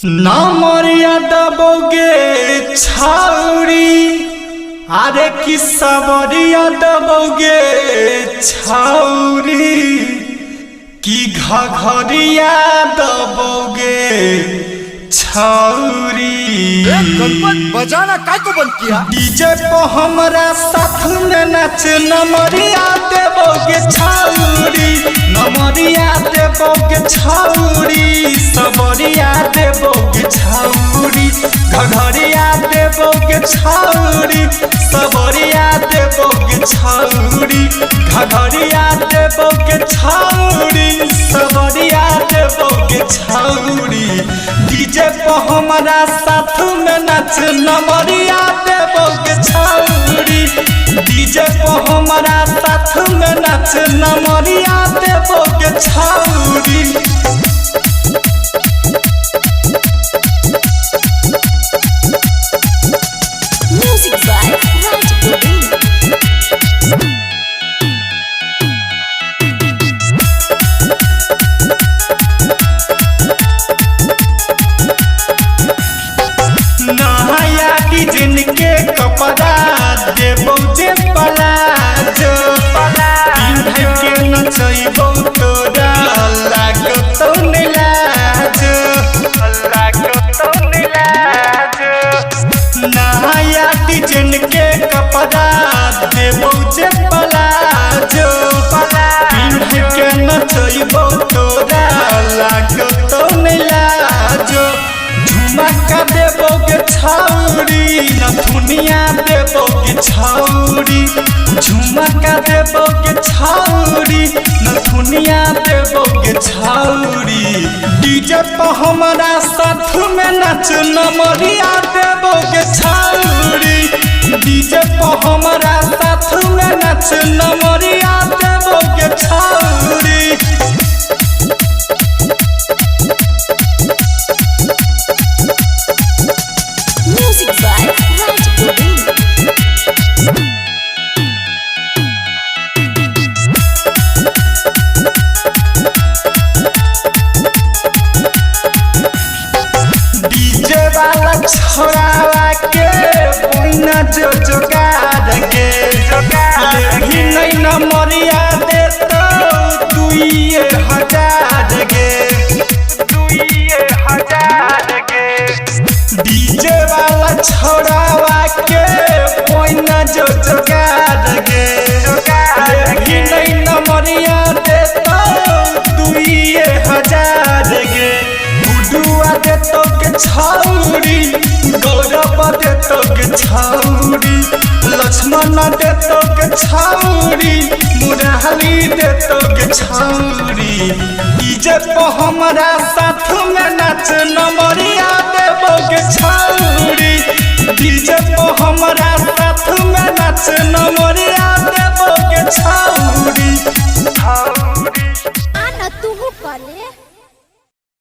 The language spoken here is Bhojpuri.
नामरिया दबोगे छाउरी अरे कि सबरिया दबोगे छाउरी कि घघरिया दबोगे छाउरी। बजाना काय को बंद किया? डीजे पे हमरा साथ में नाच नमरिया देबोगे छाउरी, नमरिया देबोगे छाउरी, सबरिया देबोगे छाउरी, घघरिया देबोगे छाउरी, सबरिया देबोगे छाउरी, घघरिया देबोगे छाउरी, सबरिया देबोगे छाउरी। डीजे पे हमरा साथ में नाच नमरिया देबोगे छाउरी, डीजे पे हमरा साथ में नाच नमरिया देबोगे छाउरी। Music by Raj Govind. नहाया डिजाइन के कपड़ा देबो जे पलाजो, पिन्ह के नचैबो तोरा लागतो नै लाजो, लागतो नै लाजो। नहाया डिजाइन के कपड़ा देबो जे पलाजो, पिन्ह के नचैबो तोरा लागतो नै लाजो। झुमका देबोगे छाउरी, नथुनिया देबोगे छाउरी, झुमका देबोगे छाउरी, नथुनिया देबोगे छाउरी। डीजे पे हमरा साथ में नाच नमरिया देबोगे छाउरी, डीजे पे हमरा साथ में नाच नमरिया देबोगे छाउरी। Music by Raj Govind. DJ वाला छोरावा के बिना जो जोगाड़ के लेकिन नहीं नमरिया दे तो 2000 के 2000 के। डीजे वाला छोरावा के बिना जो जोगाड़ के लेकिन नहीं नमरिया दे तो 2000 के। गुडुआ दे तो के छाउरी, गौरव दे तो के छाउरी, लक्ष्मण दे तो के छाउरी, मुरहली दे तो के छाउरी। डीजे पे हमरा साथ में नाच नमरिया देबोगे छाउरी, डीजे